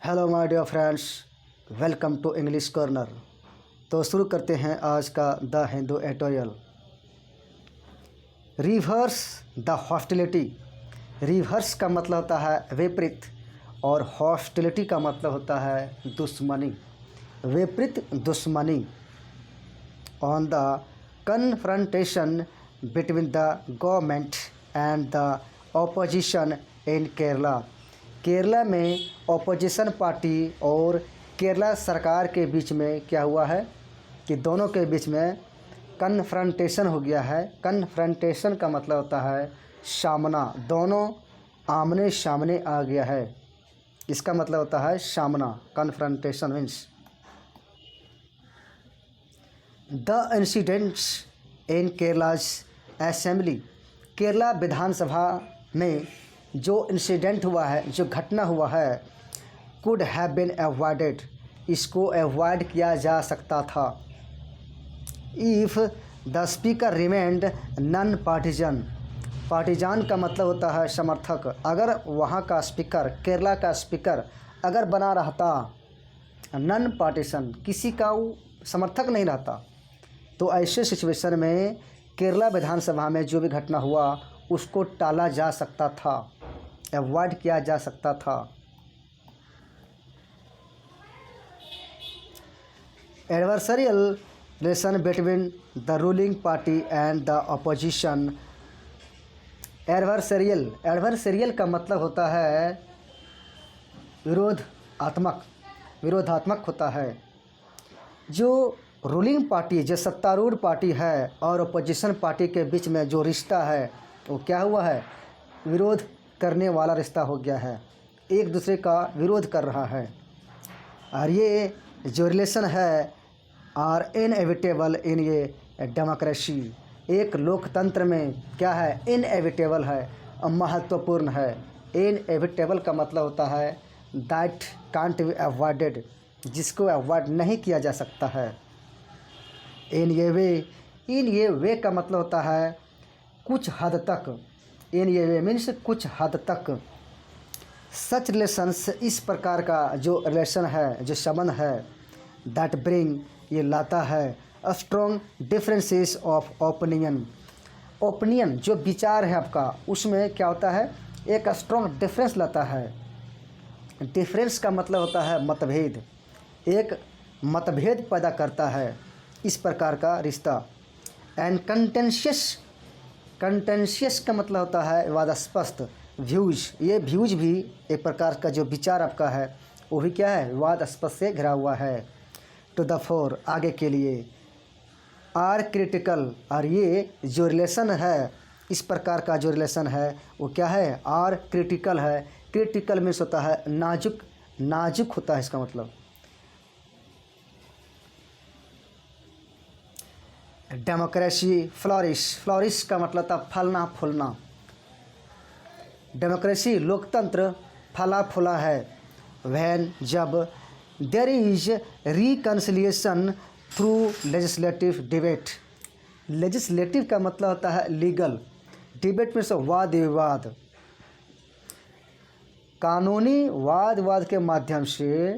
Hello my dear friends, welcome to English corner. तो शुरू करते हैं आज का the Hindu editorial. Reverse the hostility. Reverse का मतलब होता है विपरीत और हॉस्टिलिटी का मतलब होता है दुश्मनी, विपरीत दुश्मनी। On the confrontation between the government and the opposition इन केरला। केरला में ऑपोजिशन पार्टी और केरला सरकार के बीच में क्या हुआ है कि दोनों के बीच में कन्फ्रंटेशन हो गया है। कन्फ्रंटेशन का मतलब होता है सामना, दोनों आमने सामने आ गया है, इसका मतलब होता है सामना। Confrontation means the incidents in Kerala's assembly. Kerala विधानसभा में जो इंसिडेंट हुआ है, जो घटना हुआ है, कुड हैव बीन अवॉइडेड, इसको अवॉइड किया जा सकता था। If the speaker remained non partisan. Partisan का मतलब होता है समर्थक। अगर वहाँ का स्पीकर, केरला का स्पीकर अगर बना रहता नॉन पार्टीशन, किसी का वो समर्थक नहीं रहता, तो ऐसे सिचुएशन में केरला विधानसभा में जो भी घटना हुआ उसको टाला जा सकता था, अवॉइड किया जा सकता था। Adversarial relation between the ruling party and the opposition. Adversarial का मतलब होता है विरोधात्मक होता है। जो रूलिंग पार्टी, जो सत्तारूढ़ पार्टी है, और अपोजिशन पार्टी के बीच में जो रिश्ता है वो क्या हुआ है, विरोध करने वाला रिश्ता हो गया है, एक दूसरे का विरोध कर रहा है। और ये जो रिलेशन है आर इनएविटेबल इन ये डेमोक्रेसी। एक लोकतंत्र में क्या है, इनएविटेबल है और महत्वपूर्ण है। इनएविटेबल का मतलब होता है दैट कांट बी अवॉइडेड, जिसको अवॉइड नहीं किया जा सकता है। इन ये वे का मतलब होता है कुछ हद तक। इन ये वे मीन्स कुछ हद तक। सच रिलेशंस, इस प्रकार का जो रिलेशन है, जो संबंध है, दैट ब्रिंग, ये लाता है स्ट्रॉन्ग डिफरेंसेस ऑफ ओपिनियन जो विचार है आपका, उसमें क्या होता है, एक स्ट्रॉन्ग डिफरेंस लाता है। डिफरेंस का मतलब होता है मतभेद, एक मतभेद पैदा करता है इस प्रकार का रिश्ता। एंड कंटेंशियस का मतलब होता है विवादास्पद। व्यूज, ये व्यूज भी एक प्रकार का जो विचार आपका है वो भी क्या है, विवादास्पद से घिरा हुआ है। टू द फोर, आगे के लिए। आर क्रिटिकल, और ये जो रिलेशन है, इस प्रकार का जो रिलेशन है वो क्या है, आर क्रिटिकल है। क्रिटिकल मीन्स होता है नाजुक होता है, इसका मतलब। डेमोक्रेसी फ्लोरिश का मतलब था फलना फूलना। डेमोक्रेसी लोकतंत्र फला फूला है व्हेन, जब there is reconciliation through legislative debate. Legislative का मतलब होता है लीगल, डिबेट में से वाद विवाद, कानूनी वाद विवाद के माध्यम से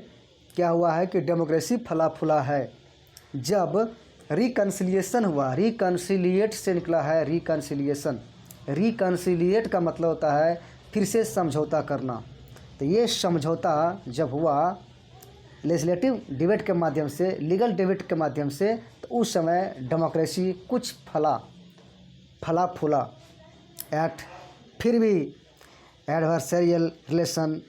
क्या हुआ है कि डेमोक्रेसी फला फूला है। जब रिकन्सिलिएशन हुआ, रिकन्सिलिएट से निकला है रिकन्सिलिएशन। रिकन्सिलिएट का मतलब होता है फिर से समझौता करना। तो ये समझौता जब हुआ लेजिस्लेटिव डिबेट के माध्यम से, लीगल डिबेट के माध्यम से, तो उस समय डेमोक्रेसी कुछ फला फूला। फिर भी एडवर्सरियल रिलेशन,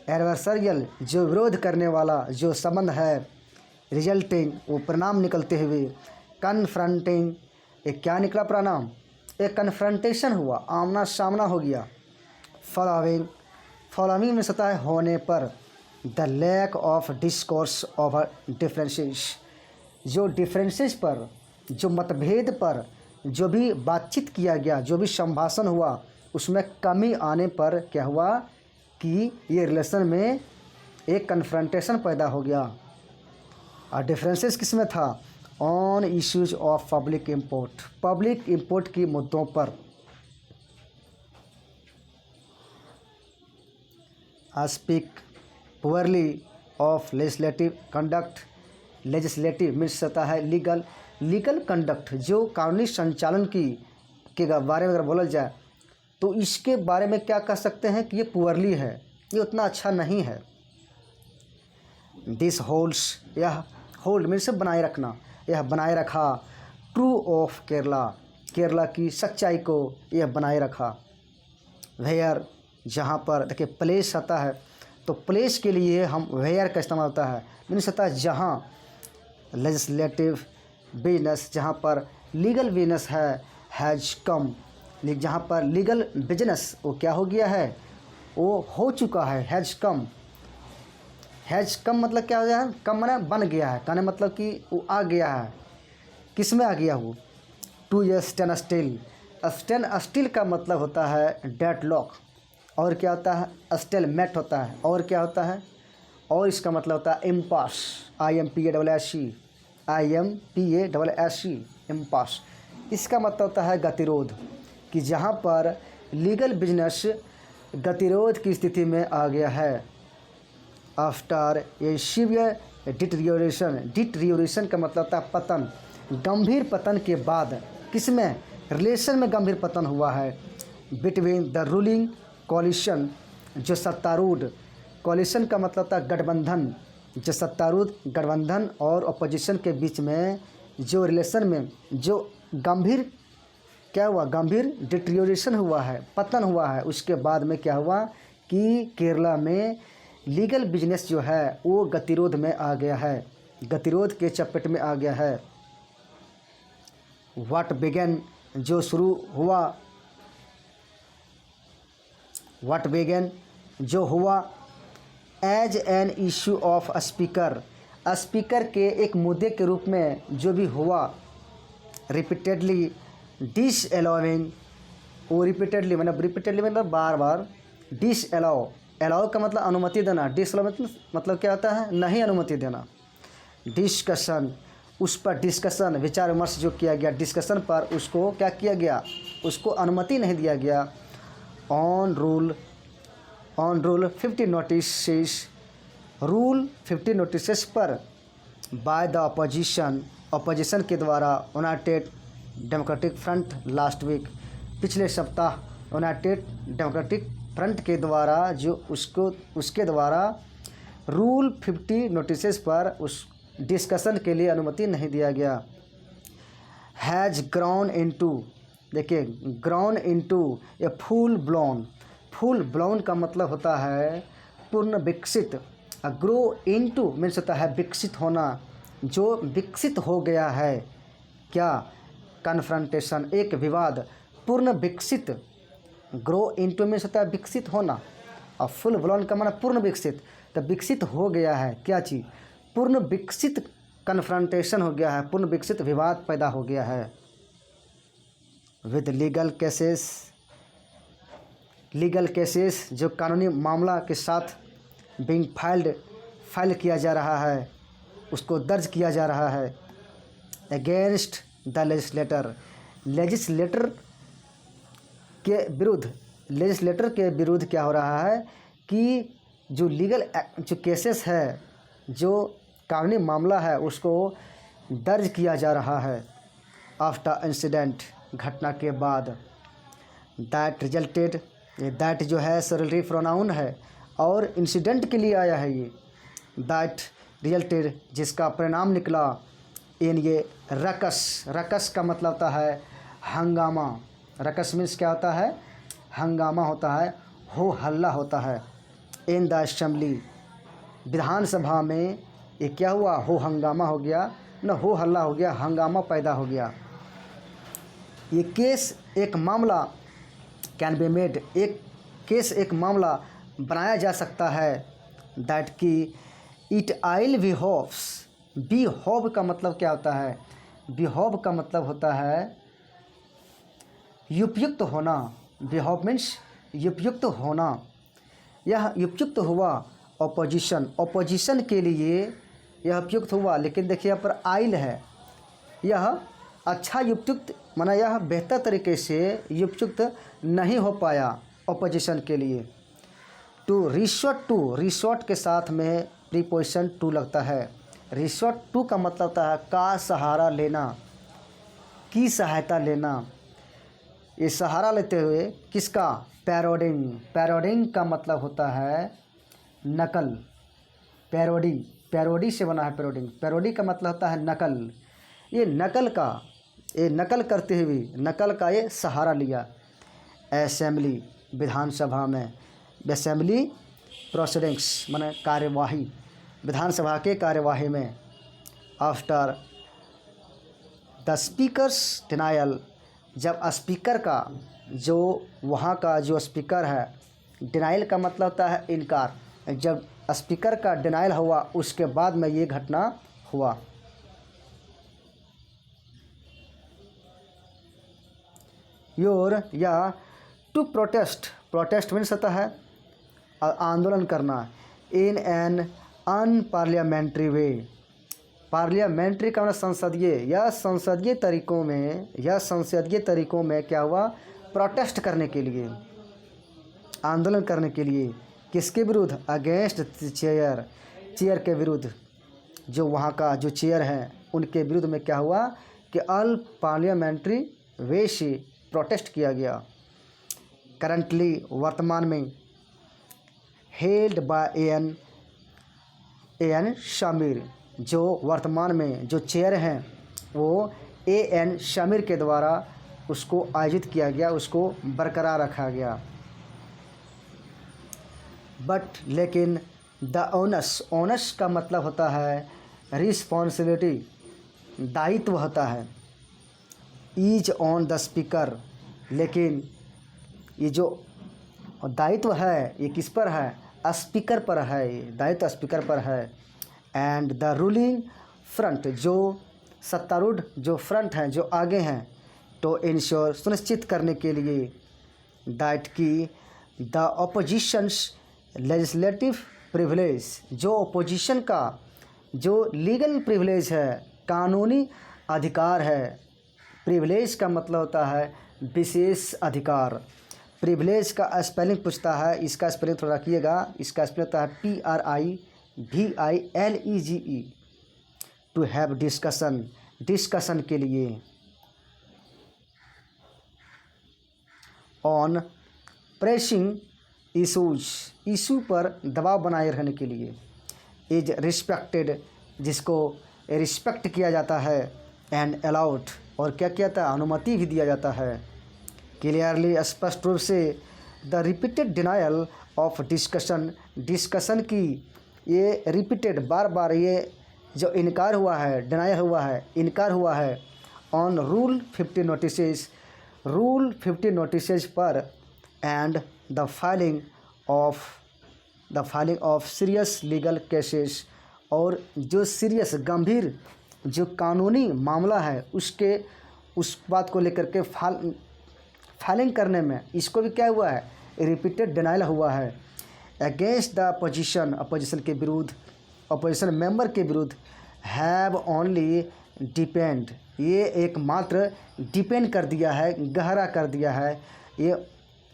एडवर्सरियल जो विरोध करने वाला जो संबंध है, रिजल्टिंग वो परिणाम निकलते हुए, कन्फ्रंटिंग एक क्या निकला परिणाम, एक कन्फ्रंटेशन हुआ, आमना सामना हो गया। फॉलोइंग में सता है होने पर। The lack of discourse over differences, जो डिफरेंसेस पर, जो मतभेद पर जो भी बातचीत किया गया, जो भी संभाषण हुआ, उसमें कमी आने पर क्या हुआ कि ये रिलेशन में एक कन्फ्रंटेशन पैदा हो गया। और डिफरेंसेस किस में था, on issues of public import की मुद्दों पर। Speak poorly of legislative conduct, legislative means होता है लीगल, लीगल कंडक्ट जो कानूनी संचालन की के बारे में अगर बोला जाए तो इसके बारे में क्या कह सकते हैं कि ये पुअरली है, ये उतना अच्छा नहीं है। दिस होल्ड्स, यह होल्ड मीन्स बनाए रखना, यह बनाए रखा ट्रू ऑफ केरला, केरला की सच्चाई को यह बनाए रखा। वेयर जहाँ पर देखिए प्लेस आता है तो प्लेस के लिए हम वेयर का इस्तेमाल होता है, मीन्स होता है जहाँ। लेजिस्लेटिव बिजनेस जहाँ पर लीगल बिजनेस है, हैज़ कम, जहाँ पर लीगल बिजनेस वो क्या हो गया है, वो हो चुका है, हैज़ कम। हैज़ कम मतलब क्या हो गया है, कम माने बन गया है, कहने मतलब कि वो आ गया है, किस में आ गया वो, to a standstill. Standstill का मतलब होता है डेडलॉक, और क्या होता है स्टेलमेट होता है, और क्या होता है, और इसका मतलब होता है इम्पास, IMPASSE, इम्पास। इसका मतलब होता है गतिरोध, कि जहाँ पर लीगल बिजनेस गतिरोध की स्थिति में आ गया है। After a severe deterioration, deterioration का मतलब होता है पतन, गंभीर पतन के बाद, किसमें, रिलेशन में गंभीर पतन हुआ है। बिटवीन द रूलिंग कोलिशन, जो सत्तारूढ़, कोलिशन का मतलब होता है गठबंधन, जो सत्तारूढ़ गठबंधन और अपोजिशन के बीच में जो रिलेशन में जो गंभीर क्या हुआ, गंभीर डिटेरियोरेशन हुआ है, पतन हुआ है, उसके बाद में क्या हुआ कि केरला में लीगल बिजनेस जो है वो गतिरोध में आ गया है, गतिरोध के चपेट में आ गया है। व्हाट बिगेन, जो शुरू हुआ, व्हाट बिगेन जो हुआ, as an issue of speaker, speaker के एक मुद्दे के रूप में जो भी हुआ, रिपीटेडली डिस अलाउिंग, वो रिपीटेडली मतलब बार बार, डिस अलाउ, अलाउ का मतलब अनुमति देना, डिस अलाउ मतलब क्या होता है, नहीं अनुमति देना। डिस्कशन, उस पर डिस्कशन, विचार विमर्श जो किया गया, डिस्कशन पर उसको क्या किया गया, उसको अनुमति नहीं दिया गया। On rule 50 notice, rule 50 notice पर बाय द अपोजिशन के द्वारा United Democratic Front last week, पिछले सप्ताह यूनाइटेड डेमोक्रेटिक फ्रंट के द्वारा जो उसके द्वारा रूल 50 नोटिस पर उस डिस्कशन के लिए अनुमति नहीं दिया गया। हैज़ ग्राउंड इनटू, देखिए ground into a full blown का मतलब होता है पूर्ण विकसित, ग्रो इनटू मीन्स होता है विकसित होना, जो विकसित हो गया है, क्या, कन्फ्रंटेशन, एक विवाद, पूर्ण विकसित, ग्रो इनटू मीन्स होता है विकसित होना, और फुल ब्लोन का माना पूर्ण विकसित, तो विकसित हो गया है क्या चीज़, पूर्ण विकसित कन्फ्रंटेशन हो गया है, पूर्ण विकसित विवाद पैदा हो गया है। विद लीगल केसेस जो कानूनी मामला के साथ बीइंग फाइल किया जा रहा है, उसको दर्ज किया जा रहा है। अगेंस्ट द लेजिस्लेटर के विरुद्ध क्या हो रहा है कि जो लीगल जो केसेस है, जो कानूनी मामला है, उसको दर्ज किया जा रहा है। आफ्टर इंसिडेंट, घटना के बाद। दैट रिजल्टेड, ये दैट जो है सरेलरी प्रोनाउन है और इंसिडेंट के लिए आया है ये। दैट रिजल्टेड, जिसका परिणाम निकला, इन ये रकस का मतलब होता है हंगामा, रकस मीन्स क्या होता है, हंगामा होता है, हो हल्ला होता है। इन द असेंबली, विधानसभा में ये क्या हुआ, हो हंगामा हो गया, न हो हल्ला हो गया, हंगामा पैदा हो गया। ये केस एक मामला कैन बी मेड, एक केस एक मामला बनाया जा सकता है। दैट की इट आइल बिहोव्स, बिहोव का मतलब क्या होता है, बिहोव का मतलब होता है उपयुक्त होना, बिहोव मीन्स उपयुक्त होना, यह उपयुक्त हुआ। ऑपोजिशन के लिए यह उपयुक्त हुआ, लेकिन देखिए यहाँ पर आइल है, यह अच्छा उपयुक्त माना यह बेहतर तरीके से उपयुक्त नहीं हो पाया ऑपोजिशन के लिए। टू रिसोर्ट के साथ में प्रीपोजिशन टू लगता है। रिसोर्ट टू का मतलब होता है का सहारा लेना, की सहायता लेना। ये सहारा लेते हुए किसका? पैरोडिंग का मतलब होता है नकल। पैरोडी से बना है पैरोडी का मतलब होता है नकल। ये नकल करते हुए नकल का ये सहारा लिया। असेंबली विधानसभा में, असेंबली प्रोसीडिंग्स माने कार्यवाही, विधानसभा के कार्यवाही में। आफ्टर द स्पीकर्स डिनायल, जब स्पीकर का जो वहाँ का जो स्पीकर है, डिनाइल का मतलब होता है इनकार, जब स्पीकर का डिनाइल हुआ उसके बाद में ये घटना हुआ। योर या टू प्रोटेस्ट मीन्स होता है आंदोलन करना। In an unparliamentary way, parliamentary का मतलब संसदीय, या संसदीय तरीकों में क्या हुआ? प्रोटेस्ट करने के लिए, आंदोलन करने के लिए। किसके विरुद्ध? अगेंस्ट चेयर के विरुद्ध, जो वहाँ का जो चेयर है उनके विरुद्ध में क्या हुआ कि अल पार्लियामेंट्री वे से प्रोटेस्ट किया गया। करंटली वर्तमान में हेल्ड बाय एन शामिर, जो वर्तमान में जो चेयर हैं वो एन शामिर के द्वारा उसको आयोजित किया गया, उसको बरकरार रखा गया। बट लेकिन द ओनस का मतलब होता है रिस्पॉन्सिबिलिटी, दायित्व होता है। ईज ऑन द स्पीकर, लेकिन ये जो दायित्व है ये किस पर है? स्पीकर पर है, ये दायित्व स्पीकर पर है। एंड द रूलिंग फ्रंट, जो सत्तारूढ़ जो फ्रंट हैं, जो आगे हैं, तो इंश्योर सुनिश्चित करने के लिए दैट की द ऑपोजिशंस लेजिस्लेटिव प्रिविलेज, जो ओपोजिशन का जो लीगल प्रिविलेज है, कानूनी अधिकार है। प्रिविलेज का मतलब होता है विशेष अधिकार। प्रिविलेज का स्पेलिंग पूछता है, इसका स्पेलिंग थोड़ा रखिएगा। इसका स्पेलिंग होता है PRIVILEGE। टू हैव डिस्कशन के लिए। ऑन प्रेसिंग इशू पर दबाव बनाए रखने के लिए। इज रिस्पेक्टेड, जिसको रिस्पेक्ट किया जाता है। एंड अलाउड, और क्या किया था? अनुमति भी दिया जाता है। क्लियरली, स्पष्ट रूप से। The repeated denial of discussion की ये रिपीटेड बार बार ये जो इनकार हुआ है, डिनायल हुआ है, इनकार हुआ है ऑन रूल 50 नोटिसेज पर। And the filing of serious legal cases, और जो सीरियस गंभीर जो कानूनी मामला है उस बात को लेकर के फाइलिंग करने में इसको भी क्या हुआ है? रिपीटेड डिनाइल हुआ है। अगेंस्ट द अपोजिशन के विरुद्ध, अपोजिशन मेंबर के विरुद्ध। हैव ओनली डिपेंड, ये एकमात्र डिपेंड कर दिया है, गहरा कर दिया है। ये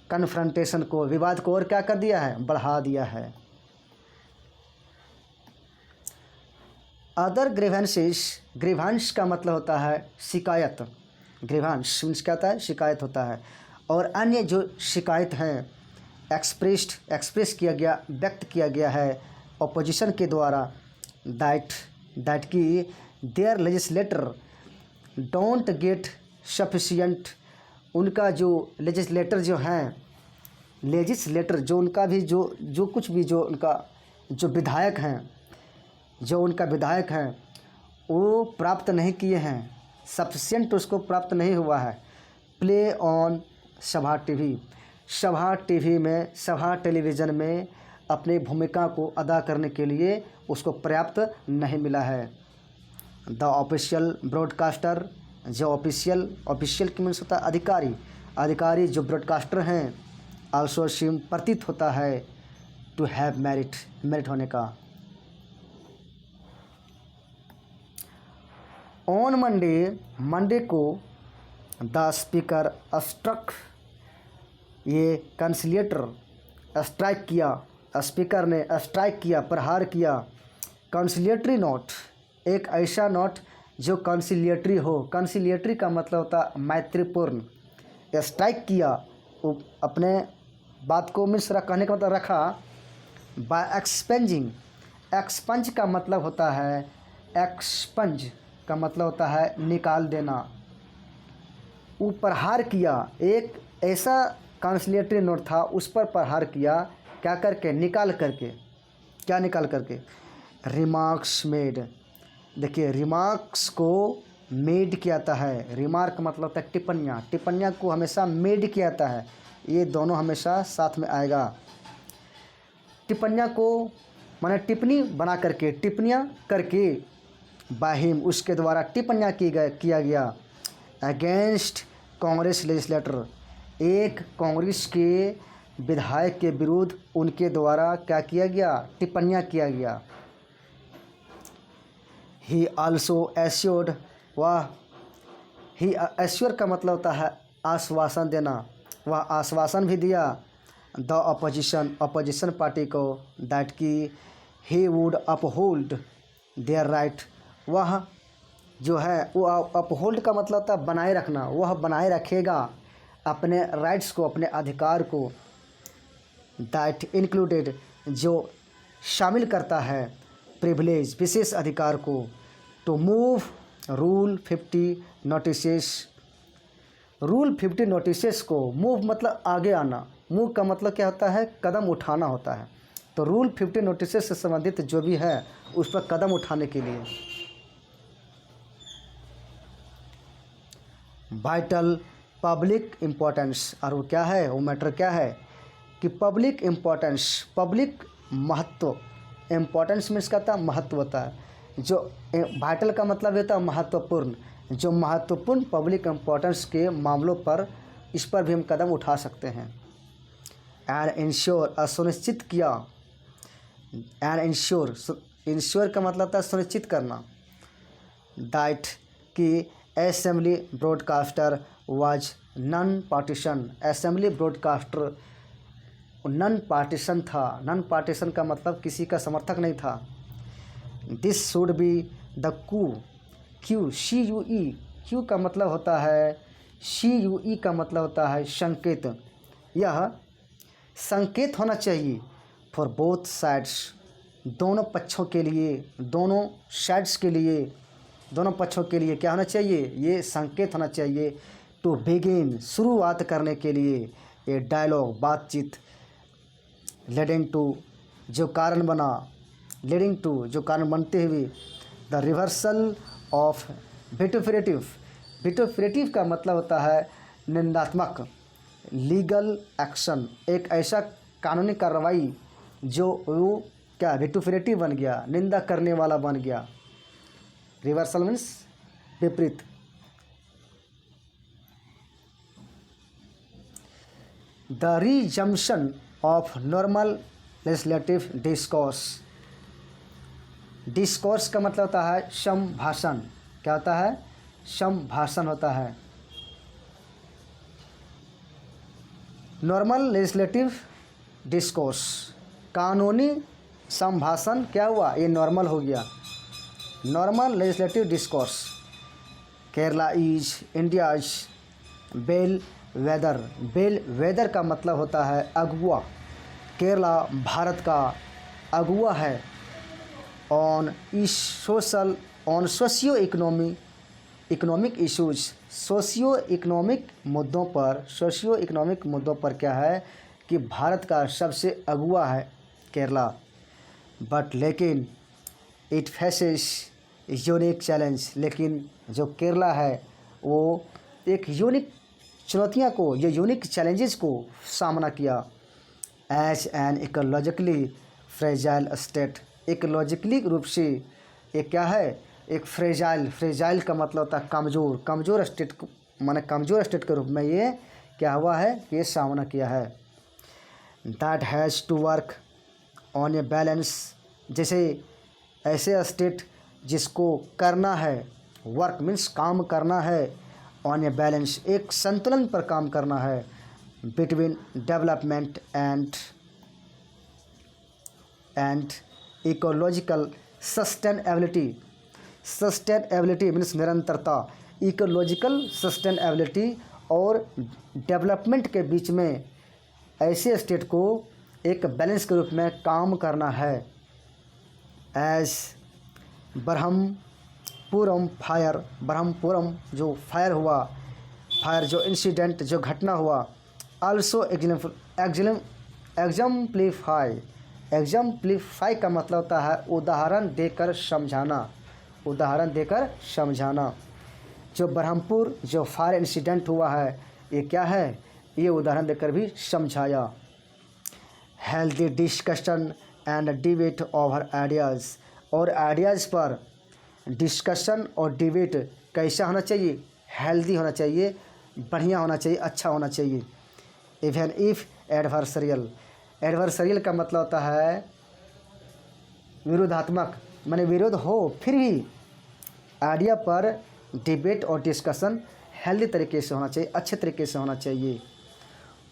कन्फ्रंटेशन को, विवाद को और क्या कर दिया है? बढ़ा दिया है। अदर ग्रीवांस का मतलब होता है शिकायत। ग्रीवांस मीन्स क्या होता है? शिकायत होता है। और अन्य जो शिकायत हैं एक्सप्रेस किया गया, व्यक्त किया गया है अपोजिशन के द्वारा। दैट की their legislator don't get sufficient, उनका जो लेजिस्लेटर जो हैं, लेजिस्लेटर जो उनका भी जो कुछ भी जो उनका जो विधायक हैं वो प्राप्त नहीं किए हैं, सफिशिएंट उसको प्राप्त नहीं हुआ है। प्ले ऑन सभा टीवी में, सभा टेलीविज़न में अपनी भूमिका को अदा करने के लिए उसको पर्याप्त नहीं मिला है। द ऑफिशियल ब्रॉडकास्टर, जो ऑफिशियल की मीन्स होता है अधिकारी जो ब्रॉडकास्टर हैं, आल्सो सीम प्रतीत होता है टू हैव मेरिट होने का। ऑन मंडे को द स्पीकर स्ट्रक, ये कंसिलिएटर स्ट्राइक किया, स्पीकर ने स्ट्राइक किया, प्रहार किया। कंसिलिएटरी नोट, एक ऐसा नोट जो कंसिलिएटरी हो। कंसिलिएटरी का मतलब होता है मैत्रीपूर्ण। स्ट्राइक किया, अपने बात को मिश्रा कहने का मतलब रखा। बाय एक्सपेंजिंग, एक्सपंज का मतलब होता है, एक्सपंज का मतलब होता है निकाल देना। वो प्रहार किया, एक ऐसा कंसिलिएटरी नोट था उस पर प्रहार किया, क्या करके, निकाल करके। क्या निकाल करके? Remarks made. देखिए रिमार्क्स को मेड किया जाता है। रिमार्क मतलब होता है टिप्पणियाँ, टिप्पणियाँ को हमेशा मेड किया जाता है। ये दोनों हमेशा साथ में आएगा। टिप्पणियाँ को माने टिप्पणी बना करके, टिप्पणियाँ करके। बाहिम, उसके द्वारा टिप्पणियाँ किया गया। अगेंस्ट कांग्रेस लेजिस्लेटर, एक कांग्रेस के विधायक के विरुद्ध उनके द्वारा क्या किया गया, टिप्पणियाँ किया गया। ही आल्सो एश्योर्ड, वह ही एश्योर का मतलब होता है आश्वासन देना, वह आश्वासन भी दिया द अपोजिशन पार्टी को, दैट की he would uphold their right. वह जो है वो अपहोल्ड का मतलब होता है बनाए रखना, वह बनाए रखेगा अपने राइट्स को, अपने अधिकार को। दैट इंक्लूडेड, जो शामिल करता है प्रिविलेज, विशेष अधिकार को। To move rule 50 notices, rule 50 notices को, मूव मतलब आगे आना, मूव का मतलब क्या होता है, कदम उठाना होता है। तो रूल 50 नोटिसेस से संबंधित जो भी है उस पर कदम उठाने के लिए। वाइटल पब्लिक इम्पोर्टेंस, और वो क्या है, वो मैटर क्या है कि पब्लिक इम्पोर्टेंस, पब्लिक महत्व। इम्पोर्टेंस मीन्स कहता है महत्व होता है, जो वाइटल का मतलब होता है महत्वपूर्ण। जो महत्वपूर्ण पब्लिक इम्पोर्टेंस के मामलों पर, इस पर भी हम कदम उठा सकते हैं। एंड इंश्योर, सुनिश्चित किया। एंड इंश्योर, इंश्योर का मतलब होता है सुनिश्चित करना। दैट कि assembly broadcaster was non partition, assembly broadcaster non partition था। नॉन पार्टीशन का मतलब किसी का समर्थक नहीं था। This should be the Q, CUE, Q का मतलब होता है, CUE का मतलब होता है संकेत। यह संकेत होना चाहिए फॉर बोथ साइड्स, दोनों पक्षों के लिए, दोनों साइड्स के लिए, दोनों पक्षों के लिए क्या होना चाहिए, ये संकेत होना चाहिए। टू बिगिन, शुरुआत करने के लिए। ये डायलॉग, बातचीत। लीडिंग टू, जो कारण बना, लीडिंग टू, जो कारण बनते हुए। द रिवर्सल ऑफ विटोफरेटिव, विटोफरेटिव का मतलब होता है निंदात्मक। लीगल एक्शन, एक ऐसा कानूनी कार्रवाई जो वो क्या विटोफरेटिव बन गया, निंदा करने वाला बन गया। रिवर्सल मीन्स विपरीत। The resumption of normal legislative discourse, discourse का मतलब होता है संभाषण। क्या होता है, संभाषण होता है। नॉर्मल लेजिस्लेटिव डिस्कोर्स, कानूनी संभाषण क्या हुआ, ये नॉर्मल हो गया। Normal legislative discourse. Kerala is India's bellwether, bellwether का मतलब होता है अगुआ। केरला भारत का अगुआ है। On socio economic issues, socio economic मुद्दों पर, सोशियो इकोनॉमिक मुद्दों पर क्या है कि भारत का सबसे अगुआ है केरला। बट लेकिन इट फेसेस यूनिक चैलेंज, लेकिन जो केरला है वो एक यूनिक चुनौतियाँ को, ये यूनिक चैलेंजेस को सामना किया। As an ecologically fragile state, ecologically रूप से ये क्या है, एक फ्रेजाइल, फ्रेजाइल का मतलब होता है कमज़ोर, कमज़ोर स्टेट, माने कमज़ोर स्टेट के रूप में ये क्या हुआ है, ये सामना किया है। That has to work on a balance, जैसे ऐसे स्टेट जिसको करना है, वर्क मीन्स काम करना है, ऑन ए बैलेंस, एक संतुलन पर काम करना है, between development and and ecological sustainability. Sustainability means निरंतरता, इकोलॉजिकल सस्टेनेबिलिटी और डेवलपमेंट के बीच में ऐसे स्टेट को एक बैलेंस के रूप में काम करना है। एज ब्रह्मपुरम फायर, ब्रह्मपुरम जो फायर हुआ, फायर जो इंसिडेंट जो घटना हुआ, आल्सो एग्जाम्प्लीफाई। एग्जाम्प्लीफाई का मतलब होता है उदाहरण देकर समझाना, उदाहरण देकर समझाना। जो ब्रह्मपुर जो फायर इंसिडेंट हुआ है ये क्या है, ये उदाहरण देकर भी समझाया। Healthy discussion and debate over ideas, और आइडियाज़ पर डिस्कशन और डिबेट कैसा होना चाहिए, हेल्दी होना चाहिए, बढ़िया होना चाहिए, अच्छा होना चाहिए। इवन इफ़ एडवर्सरियल, एडवर्सरियल का मतलब होता है विरोधात्मक, माने विरोध हो फिर भी आइडिया पर डिबेट और डिस्कशन हेल्दी तरीके से होना चाहिए, अच्छे तरीके से होना चाहिए।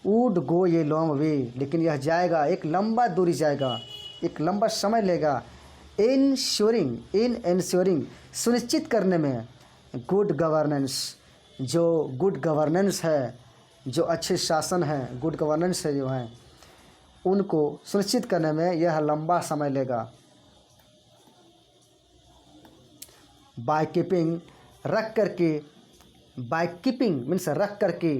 वुड गो ये लॉन्ग वे, लेकिन यह जाएगा, एक लंबा दूरी जाएगा, एक लंबा समय लेगा। इन इंश्योरिंग सुनिश्चित करने में, गुड गवर्नेंस, जो गुड गवर्नेंस है, जो अच्छे शासन है, गुड गवर्नेंस है जो है, उनको सुनिश्चित करने में यह लंबा समय लेगा। बाय कीपिंग रख करके, बाय कीपिंग मीन्स रख करके,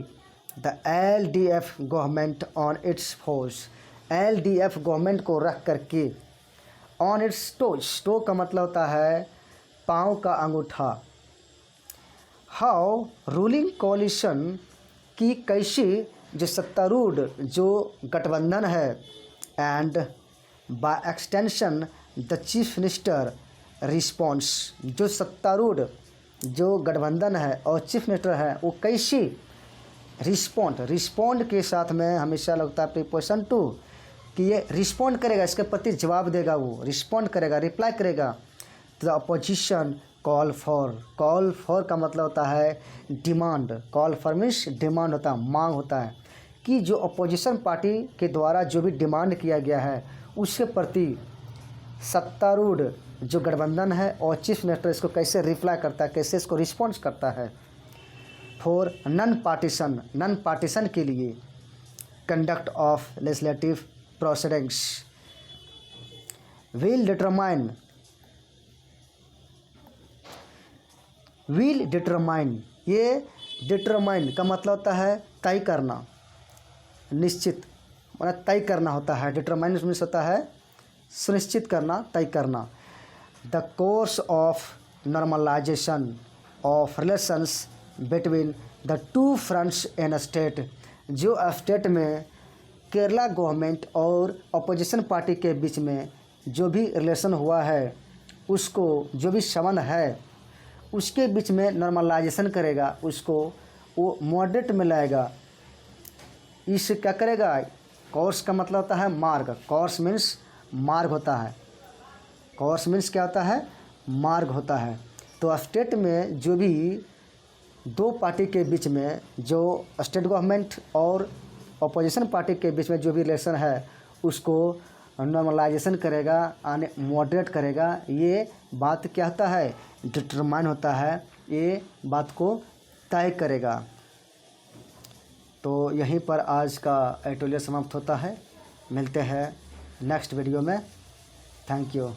the LDF government on its force, LDF government को रख करके, ऑन इट्स टोज, टो का मतलब होता है पाँव का अंगूठा। हाउ रूलिंग कोalition की कैसी जो सत्तारूढ़ जो गठबंधन है, and by extension the chief minister response, जो सत्तारूढ़ जो गठबंधन है और चीफ मिनिस्टर है वो कैसी रिस्पॉन्ड के साथ में हमेशा लगता है प्रीपोजिशन टू, कि ये रिस्पॉन्ड करेगा, इसके प्रति जवाब देगा, वो रिस्पॉन्ड करेगा, रिप्लाई करेगा। तो द अपोजिशन कॉल फॉर का मतलब होता है demand, call for means demand होता है, मांग होता है, कि जो अपोजिशन पार्टी के द्वारा जो भी डिमांड किया गया है उसके प्रति सत्तारूढ़ जो गठबंधन है और चीफ मिनिस्टर इसको कैसे रिप्लाई करता है, कैसे इसको रिस्पॉन्स करता है। फॉर नॉन पार्टीशन के लिए conduct of legislative proceedings will determine, ये डिटरमाइन का मतलब होता है तय करना, निश्चित, मतलब तय करना होता है। डिटरमाइन मीन्स होता है सुनिश्चित करना, तय करना। The course of normalisation of relations between the two fronts in state, जो स्टेट में केरला गवर्नमेंट और अपोजिशन पार्टी के बीच में जो भी रिलेशन हुआ है, उसको जो भी संबंध है उसके बीच में नॉर्मलाइजेशन करेगा, उसको वो मॉडरेट में लाएगा। इस क्या करेगा, कोर्स का मतलब होता है मार्ग, कोर्स मीन्स मार्ग होता है, कोर्स मीन्स क्या होता है, मार्ग होता है। तो स्टेट में जो भी दो पार्टी के बीच में, जो स्टेट गवर्नमेंट और अपोजिशन पार्टी के बीच में जो भी रिलेशन है उसको नॉर्मलाइजेशन करेगा, मॉडरेट करेगा। ये बात क्या होता है, डिटरमाइन होता है, ये बात को तय करेगा। तो यहीं पर आज का एडिटोरियल समाप्त होता है। मिलते हैं नेक्स्ट वीडियो में। Thank you.